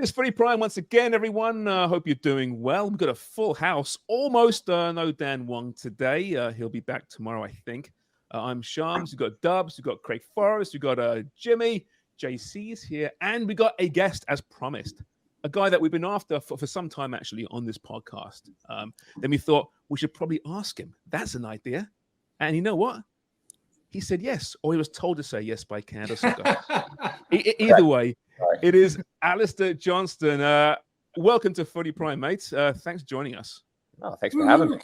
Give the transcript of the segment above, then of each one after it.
It's Footy Prime once again, everyone. Hope you're doing well. We've got a full house. Almost no Dan Wong today. He'll be back tomorrow, I think. I'm Shams. We've got Dubs. We've got Craig Forrest. We've got Jimmy. JC is here. And we got a guest, as promised. A guy that we've been after for some time, actually, on this podcast. Then we thought we should probably ask him. That's an idea. And you know what? He said yes, or he was told to say yes by Canada Soccer. Either way, it is Alistair Johnston. Welcome to Footy Prime, mates. Thanks for joining us. Oh, thanks for having me.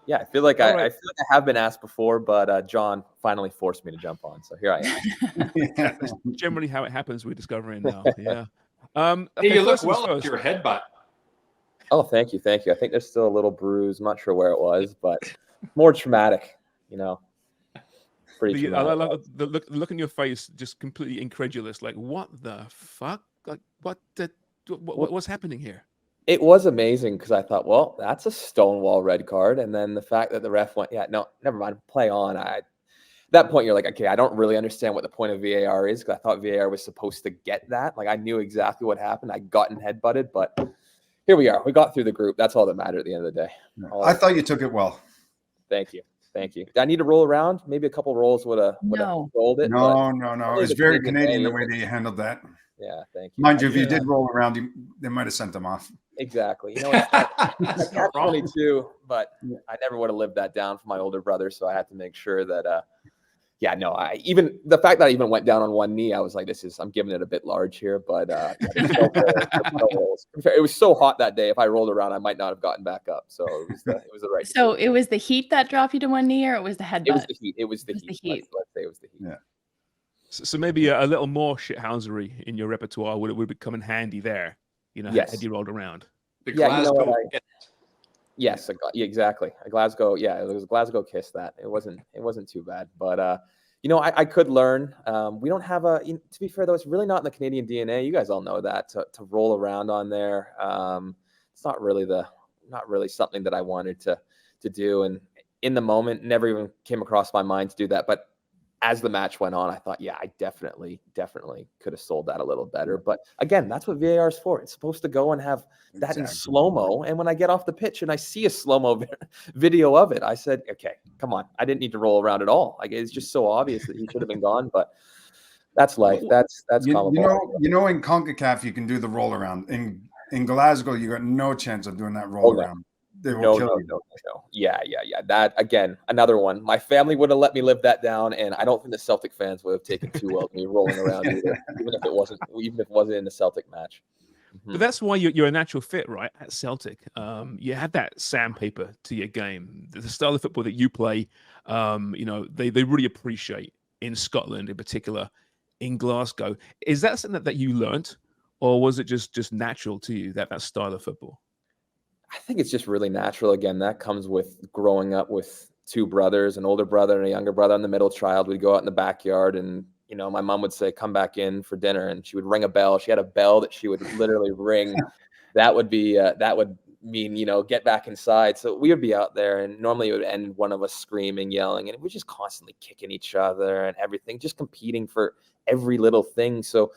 Yeah, I feel like I have been asked before, but John finally forced me to jump on, so here I am. That's generally how it happens. We're discovering now. Yeah. Hey, you look well with your headbutt. Oh, thank you. I think there's still a little bruise. I'm not sure where it was, but more traumatic, you know. Pretty I love the look in your face, just completely incredulous. Like, what the fuck? Like, what's happening here? It was amazing because I thought, well, that's a stonewall red card, and then the fact that the ref went, yeah, no, never mind, play on. At that point, you're like, okay, I don't really understand what the point of VAR is because I thought VAR was supposed to get that. Like, I knew exactly what happened. I gotten headbutted, but here we are. We got through the group. That's all that mattered at the end of the day. I thought you took it well. Thank you. Did I need to roll around? Maybe a couple rolls would have rolled it. No. It's very Canadian the way that you handled that. Yeah, thank you. Mind you, if you did roll around, they might have sent them off. Exactly. You know, it's not 22, but I never would have lived that down for my older brother, so I had to make sure that. Even the fact that I even went down on one knee, I was like, I'm giving it a bit large here, but it was so hot that day. If I rolled around, I might not have gotten back up. So it was the right. So it was the heat that dropped you to one knee, or it was the headbutt? It was the heat. It was the heat. Let's say it was the heat. Yeah. So maybe a little more shithousery in your repertoire would come in handy there. You know, yes. Had you rolled around. Yes, exactly. A Glasgow, it was a Glasgow kiss. That it wasn't too bad, but I could learn. We don't have to be fair though, it's really not in the Canadian DNA. You guys all know that to roll around on there. It's not really something that I wanted to do, and in the moment, never even came across my mind to do that. But as the match went on, I thought, I definitely could have sold that a little better. But again, that's what VAR is for. It's supposed to go and have that in slow-mo. And when I get off the pitch and I see a slow-mo video of it, I said, okay, come on. I didn't need to roll around at all. Like, it's just so obvious that he should have been gone. But that's life. That's in CONCACAF, you can do the roll around. In Glasgow, you got no chance of doing that roll around. They will kill you. No. Yeah. That, again, another one. My family would have let me live that down, and I don't think the Celtic fans would have taken too well me rolling around either, even if it wasn't in the Celtic match. Mm-hmm. But that's why you're a natural fit, right? At Celtic, you had that sandpaper to your game. The style of football that you play, they really appreciate in Scotland, in particular, in Glasgow. Is that something that you learned, or was it just natural to you, that style of football? I think it's just really natural. Again, that comes with growing up with two brothers, an older brother and a younger brother, and the middle child. We'd go out in the backyard, and my mom would say, "Come back in for dinner," and she would ring a bell. She had a bell that she would literally ring. That would mean get back inside. So we would be out there, and normally it would end one of us screaming, yelling, and we're just constantly kicking each other and everything, just competing for every little thing. So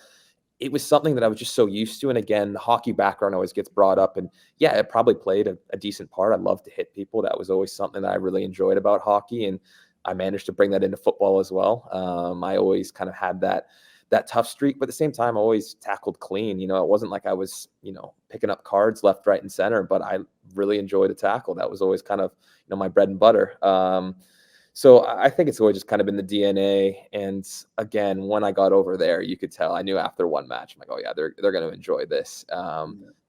it was something that I was just so used to. And again, the hockey background always gets brought up, and it probably played a decent part. I love to hit people. That was always something that I really enjoyed about hockey. And I managed to bring that into football as well. I always kind of had that tough streak, but at the same time, I always tackled clean. It wasn't like I was, picking up cards left, right, and center, but I really enjoyed a tackle. That was always kind of, my bread and butter. So I think it's always just kind of been the DNA. And again, when I got over there, you could tell. I knew after one match, I'm like, oh yeah, they're going to enjoy this.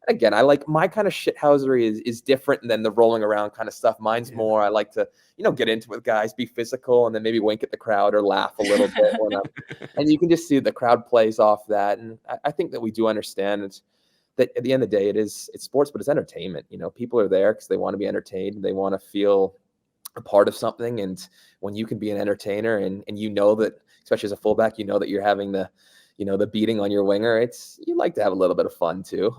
Again, I like my kind of shithousery is different than the rolling around kind of stuff. Mine's more, I like to, get into it with guys, be physical, and then maybe wink at the crowd or laugh a little bit. And you can just see the crowd plays off that. And I think that we do understand that at the end of the day, it's sports, but it's entertainment. People are there because they want to be entertained. They want to feel a part of something. And when you can be an entertainer and that, especially as a fullback, that you're having the beating on your winger, you like to have a little bit of fun too.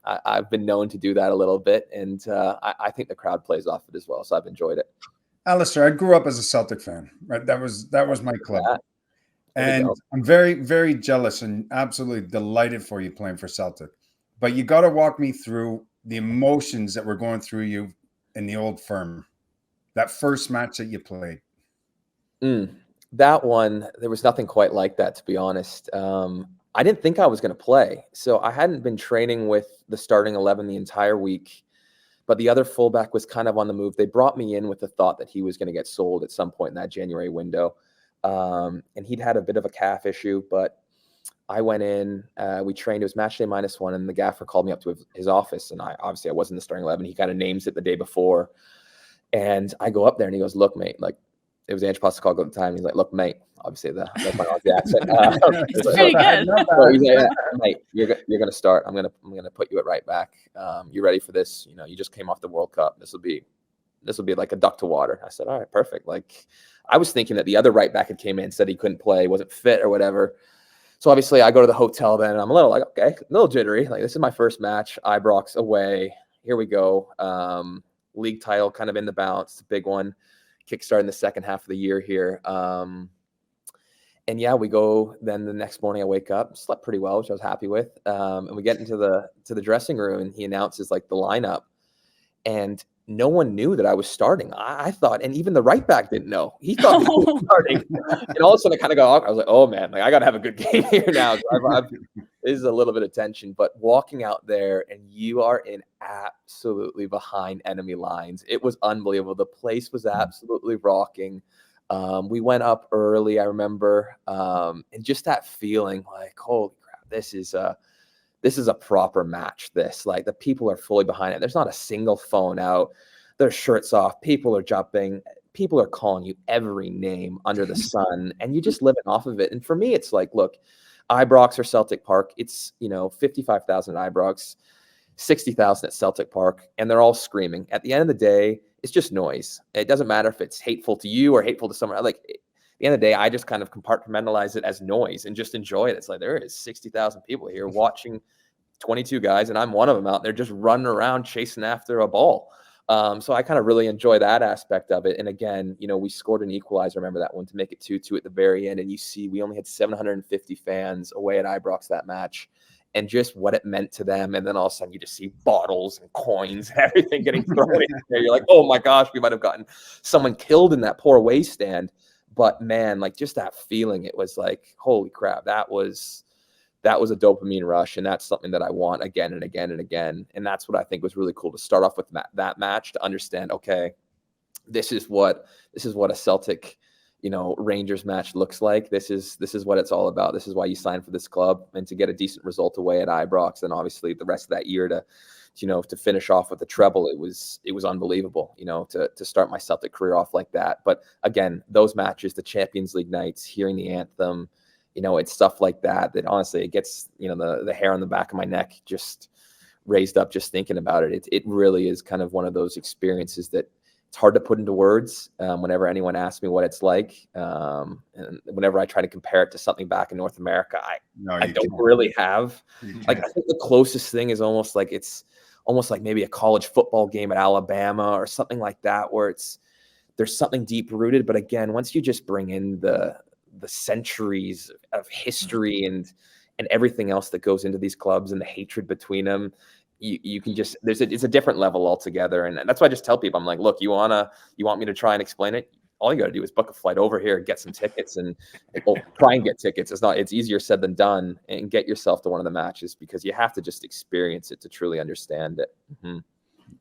I've been known to do that a little bit, and I think the crowd plays off it as well. So I've enjoyed it. Alistair, I grew up as a Celtic fan, right? That was my club. And I'm very, very jealous and absolutely delighted for you playing for Celtic. but you got to walk me through the emotions that were going through you in the old firm. That first match that you played. That one, there was nothing quite like that, to be honest. I didn't think I was going to play. So I hadn't been training with the starting 11 the entire week, but the other fullback was kind of on the move. They brought me in with the thought that he was going to get sold at some point in that January window. And he'd had a bit of a calf issue, but I went in, we trained. It was match day -1, and the gaffer called me up to his office. And I wasn't the starting 11. He kind of names it the day before. And I go up there and he goes, "Look, mate," like, it was Ange Postecoglou at the time. He's like, "Look, mate," obviously that's my Aussie accent. It's pretty good. So he's like, "Mate, you're going to start. I'm going to put you at right back. You ready for this? You know, you just came off the World Cup. This will be like a duck to water." I said, "All right, perfect." Like, I was thinking that the other right back had came in, said he couldn't play, wasn't fit or whatever. So obviously I go to the hotel then, and I'm a little like, okay, a little jittery. Like, this is my first match, Ibrox away. Here we go. League title kind of in the balance, the big one. Kickstart in the second half of the year here. And yeah, we go. Then the next morning I wake up, slept pretty well, which I was happy with. And we get into the dressing room, and he announces like the lineup, and no one knew that I was starting. I thought, and even the right back didn't know. He thought I was starting. And all of a sudden I kind of got, I was like, oh man, like, I got to have a good game here now. So this is a little bit of tension, but walking out there and you are in absolutely behind enemy lines. It was unbelievable. The place was absolutely rocking. We went up early, I remember. And just that feeling like, holy crap, this is a proper match. Like, the people are fully behind it. There's not a single phone out. Their shirts off. People are jumping. People are calling you every name under the sun, and you just living off of it. And for me, it's like, look, Ibrox or Celtic Park, it's, 55,000 at Ibrox, 60,000 at Celtic Park, and they're all screaming. At the end of the day, it's just noise. It doesn't matter if it's hateful to you or hateful to someone. Like, at the end of the day, I just kind of compartmentalize it as noise and just enjoy it. It's like, there is 60,000 people here watching 22 guys, and I'm one of them out there just running around chasing after a ball. So I kind of really enjoy that aspect of it. And again, we scored an equalizer. Remember that one, to make it 2-2 at the very end. And you see, we only had 750 fans away at Ibrox that match, and just what it meant to them. And then all of a sudden you just see bottles and coins and everything getting thrown in there. You're like, oh my gosh, we might have gotten someone killed in that poor away stand. But man, like, just that feeling, it was like, holy crap, that was a dopamine rush. And that's something that I want again and again and again. And that's what I think was really cool, to start off with that match, to understand, okay, this is what a Celtic, Rangers match looks like. This is what it's all about. This is why you signed for this club, and to get a decent result away at Ibrox. And obviously the rest of that year to finish off with the treble, it was unbelievable, to start my Celtic career off like that. But again, those matches, the Champions League nights, hearing the anthem, it's stuff like that honestly, it gets, the hair on the back of my neck just raised up just thinking about it. It really is kind of one of those experiences that it's hard to put into words. Whenever anyone asks me what it's like, and whenever I try to compare it to something back in North America, I don't really have. Like, I think the closest thing is almost like maybe a college football game at Alabama or something like that, where there's something deep rooted. But again, once you just bring in the centuries of history and everything else that goes into these clubs and the hatred between them, you can just, it's a different level altogether. And that's why I just tell people, I'm like, look, you want me to try and explain it? All you got to do is book a flight over here, get some tickets, and try and get tickets. It's easier said than done, and get yourself to one of the matches, because you have to just experience it to truly understand it. Mm-hmm.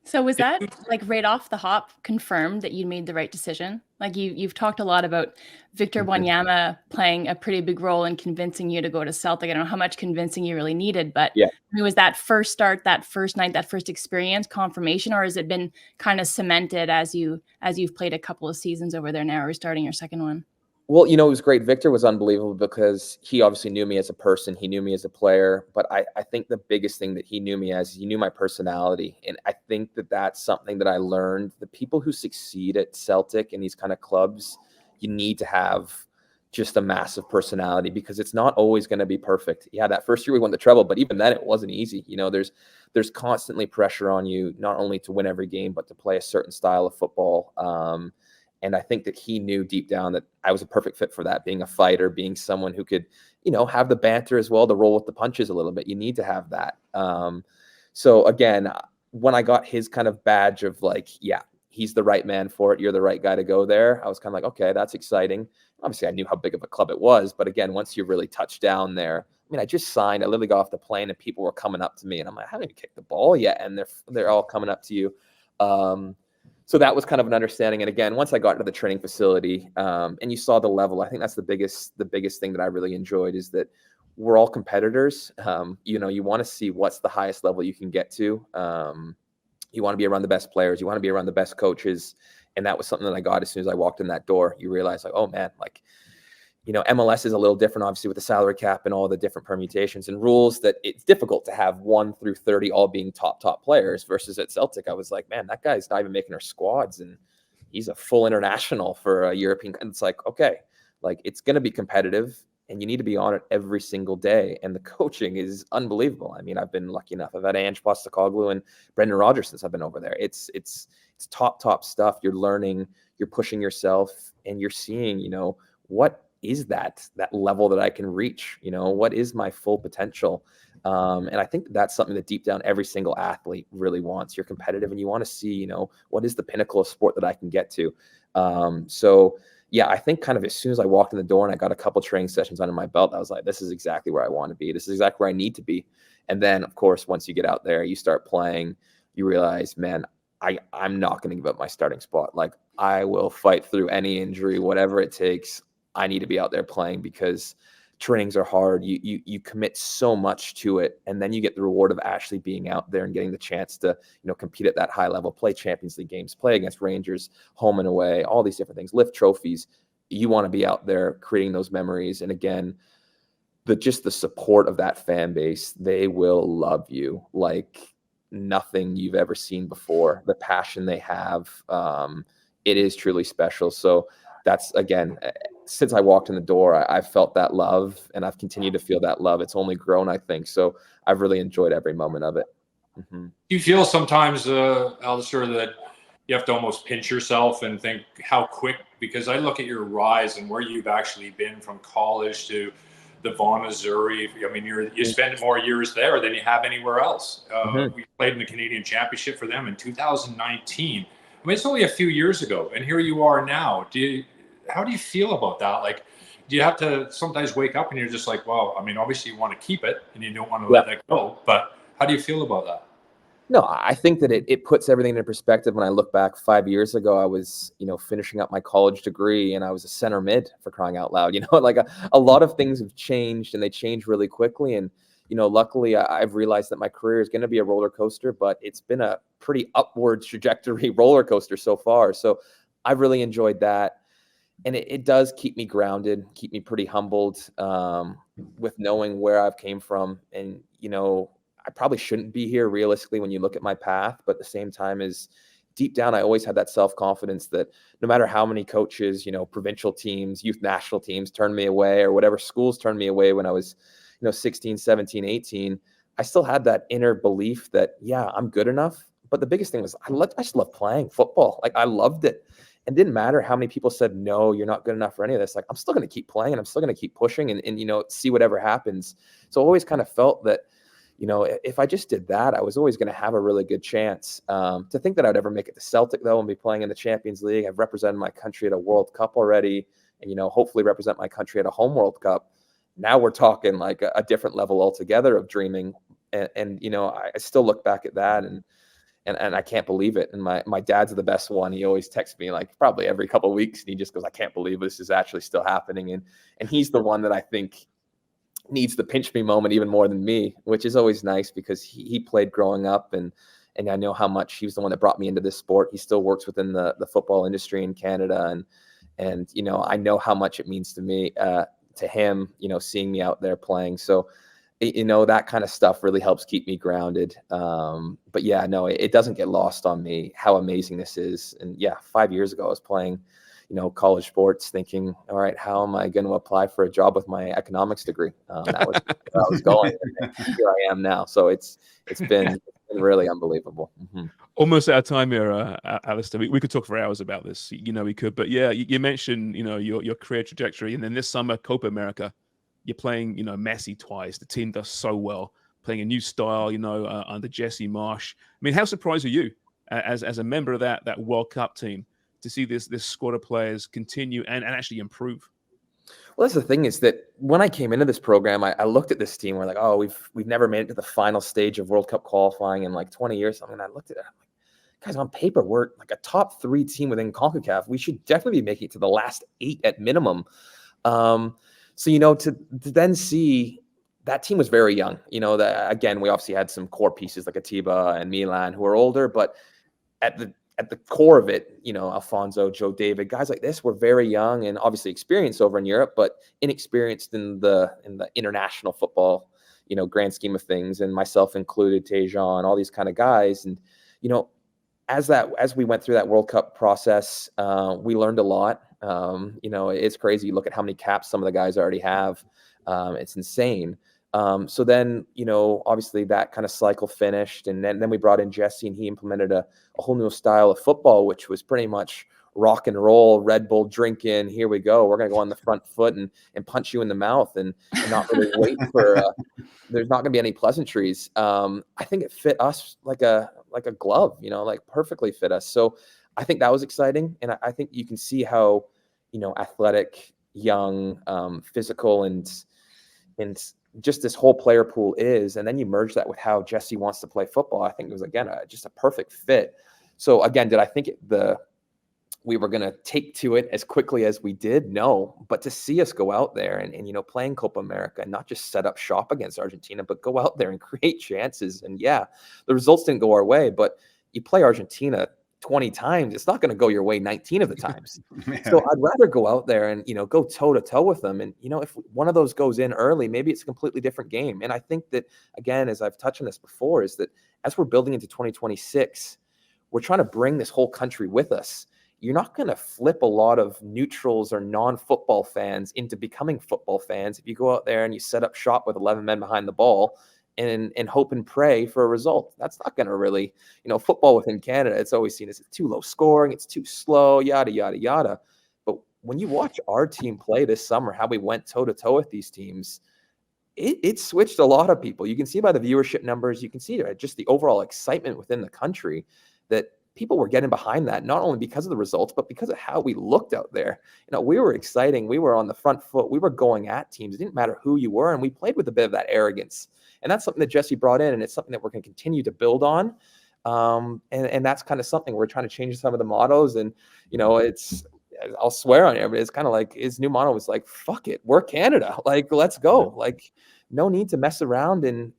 So was that, like, right off the hop confirmed that you made the right decision? Like, you've talked a lot about Victor Wanyama playing a pretty big role in convincing you to go to Celtic. I don't know how much convincing you really needed, but yeah. Was that first start, that first night, that first experience confirmation, or has it been kind of cemented as you've played a couple of seasons over there now, or starting your second one? Well, it was great. Victor was unbelievable, because he obviously knew me as a person. He knew me as a player. But I think the biggest thing that he knew me as, he knew my personality. And I think that that's something that I learned. The people who succeed at Celtic and these kind of clubs, you need to have just a massive personality, because it's not always going to be perfect. Yeah, that first year we won the treble, but even then it wasn't easy. There's constantly pressure on you, not only to win every game, but to play a certain style of football. And I think that he knew deep down that I was a perfect fit for that, being a fighter, being someone who could have the banter as well to roll with the punches a little bit. You need to have that. So again, when I got his kind of badge of like, yeah, he's the right man for it, you're the right guy to go there, I was kind of like, okay, that's exciting. Obviously, I knew how big of a club it was, but again, once you really touch down there, I mean, I just signed. I literally got off the plane and people were coming up to me, and I'm like, I haven't even kicked the ball yet, and they're all coming up to you. So that was kind of an understanding. And again, once I got into the training facility, and you saw the level, I think that's the biggest thing that I really enjoyed, is that we're all competitors. You want to see what's the highest level you can get to. You want to be around the best players. You want to be around the best coaches. And that was something that I got as soon as I walked in that door. You realize like, oh man, like, MLS is a little different, obviously, with the salary cap and all the different permutations and rules, that it's difficult to have 1 through 30 all being top players, versus at Celtic, I was like, man, that guy's not even making our squads, and he's a full international for a European. And it's like, okay, like, it's going to be competitive, and you need to be on it every single day. And the coaching is unbelievable. I mean, I've been lucky enough. I've had Ange Postecoglou and Brendan Rodgers since I've been over there. It's top stuff. You're learning, you're pushing yourself, and you're seeing, what is that level that I can reach? What is my full potential? And I think that's something that deep down every single athlete really wants. You're competitive and you want to see, what is the pinnacle of sport that I can get to? So yeah, I think kind of as soon as I walked in the door and I got a couple training sessions under my belt, I was like, this is exactly where I want to be. This is exactly where I need to be. And then of course, once you get out there, you start playing, you realize, man, I'm not going to give up my starting spot. Like, I will fight through any injury, whatever it takes. I need to be out there playing, because trainings are hard. You commit so much to it, and then you get the reward of actually being out there and getting the chance to compete at that high level, play Champions League games, play against Rangers, home and away, all these different things, lift trophies. You want to be out there creating those memories. And again, the support of that fan base, they will love you like nothing you've ever seen before. The passion they have, it is truly special. So that's, again, since I walked in the door, I've felt that love, and I've continued to feel that love. It's only grown, I think. So I've really enjoyed every moment of it. Do you feel sometimes, Alistair, that you have to almost pinch yourself and think how quick, because I look at your rise and where you've actually been from college to the Vaughan, Missouri. I mean, you spend more years there than you have anywhere else. We played in the Canadian Championship for them in 2019. I mean, it's only a few years ago, and here you are now. How do you feel about that? Like, do you have to sometimes wake up and you're just like, well, I mean, obviously you want to keep it and you don't want to let that go, but how do you feel about that? No, I think that it puts everything into perspective. When I look back 5 years ago, I was, finishing up my college degree, and I was a center mid, for crying out loud. Like a lot of things have changed, and they change really quickly. And, luckily I've realized that my career is going to be a roller coaster, but it's been a pretty upward trajectory roller coaster so far. So I've really enjoyed that. And it does keep me grounded, keep me pretty humbled, with knowing where I've came from. And, I probably shouldn't be here realistically when you look at my path, but at the same time, is deep down, I always had that self-confidence that no matter how many coaches, provincial teams, youth national teams turned me away, or whatever schools turned me away when I was, 16, 17, 18, I still had that inner belief that, yeah, I'm good enough. But the biggest thing was I just love playing football. Like, I loved it. And didn't matter how many people said, no, you're not good enough for any of this. Like, I'm still going to keep playing, and I'm still going to keep pushing and see whatever happens. So I always kind of felt that, if I just did that, I was always going to have a really good chance. To think that I'd ever make it to Celtic, though, and be playing in the Champions League. I've represented my country at a World Cup already, and, hopefully represent my country at a home World Cup. Now we're talking like a different level altogether of dreaming. And I still look back at that and I can't believe it. And my dad's the best one. He always texts me like probably every couple of weeks, and he just goes, I can't believe this is actually still happening. And he's the one that I think needs the pinch me moment even more than me, which is always nice, because he played growing up, and I know how much he was the one that brought me into this sport. He still works within the football industry in Canada, and I know how much it means to me, to him, seeing me out there playing. So that kind of stuff really helps keep me grounded. But yeah, no, it doesn't get lost on me how amazing this is. And yeah, 5 years ago I was playing college sports, thinking, all right, how am I going to apply for a job with my economics degree? That was where I was going. And here I am now. So it's been really unbelievable. Almost out of time here, Alistair. We could talk for hours about this. We could. But yeah, you mentioned, your career trajectory, and then this summer, Copa America. you're playing, Messi twice. The team does so well, playing a new style, under Jesse Marsh. I mean, how surprised are you as a member of that World Cup team to see this squad of players continue and actually improve? Well, that's the thing, is that when I came into this program, I looked at this team. We're like, oh, we've never made it to the final stage of World Cup qualifying in like 20 years. I mean, I looked at it, I'm like, guys, on paper, we're like a top 3 team within CONCACAF. We should definitely be making it to the last 8 at minimum. So, to then see that team was very young. That again, we obviously had some core pieces like Atiba and Milan who are older, but at the core of it, Alfonso, Joe David, guys like this were very young and obviously experienced over in Europe, but inexperienced in the international football, grand scheme of things, and myself included, Tejan, all these kind of guys. And, as we went through that World Cup process, we learned a lot. It's crazy. You look at how many caps some of the guys already have. It's insane. So then, obviously that kind of cycle finished, and then we brought in Jesse, and he implemented a whole new style of football, which was pretty much rock and roll, Red Bull drinking. Here we go. We're going to go on the front foot and punch you in the mouth and not really wait for, there's not going to be any pleasantries. I think it fit us like a glove, like perfectly fit us. So I think that was exciting. And I think you can see how, athletic, young, physical, and just this whole player pool is. And then you merge that with how Jesse wants to play football. I think it was, again, just a perfect fit. So again, did I think we were going to take to it as quickly as we did? No, but to see us go out there and playing Copa America and not just set up shop against Argentina, but go out there and create chances. And yeah, the results didn't go our way, but you play Argentina 20 times, it's not going to go your way 19 of the times. Yeah. So I'd rather go out there and, go toe to toe with them. And, if one of those goes in early, maybe it's a completely different game. And I think that, again, as I've touched on this before, is that as we're building into 2026, we're trying to bring this whole country with us. You're not going to flip a lot of neutrals or non-football fans into becoming football fans if you go out there and you set up shop with 11 men behind the ball and hope and pray for a result. That's not going to really, football within Canada, it's always seen as too low scoring, it's too slow, yada, yada, yada. But when you watch our team play this summer, how we went toe-to-toe with these teams, it switched a lot of people. You can see by the viewership numbers, you can see just the overall excitement within the country that people were getting behind that, not only because of the results, but because of how we looked out there. We were exciting. We were on the front foot. We were going at teams. It didn't matter who you were. And we played with a bit of that arrogance. And that's something that Jesse brought in. And it's something that we're going to continue to build on. And that's kind of something we're trying to change some of the mottos. And, I'll swear on it, but it's kind of like his new motto was like, fuck it, we're Canada. Like, let's go. Like, no need to mess around and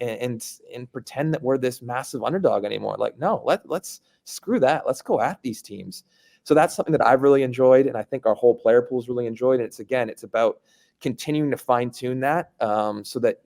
pretend that we're this massive underdog anymore. Like, no, let's screw that. Let's go at these teams. So that's something that I've really enjoyed. And I think our whole player pool's really enjoyed. And it's about continuing to fine tune that so that,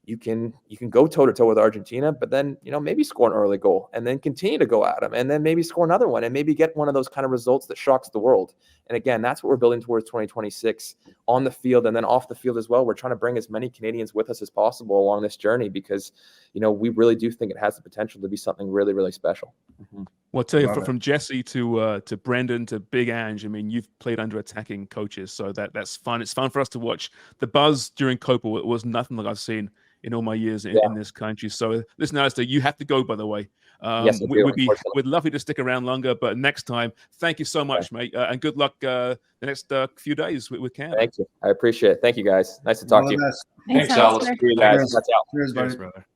you can go toe to toe with Argentina, but then, maybe score an early goal and then continue to go at them and then maybe score another one and maybe get one of those kind of results that shocks the world. And again, that's what we're building towards 2026 on the field and then off the field as well. We're trying to bring as many Canadians with us as possible along this journey because, we really do think it has the potential to be something really, really special. Mm-hmm. Well, I'll tell you, from Jesse to Brendan to Big Ange, I mean, you've played under attacking coaches, so that's fun. It's fun for us to watch. The buzz during Copa was nothing like I've seen in all my years in this country. So listen, Alistair, you have to go, by the way. Yes, we'd love you to stick around longer, but next time, thank you so much, mate. And good luck the next few days with Cam. Thank you. I appreciate it. Thank you, guys. Nice to talk to you. Thanks, Alistair. Cheers, buddy. Thanks, brother.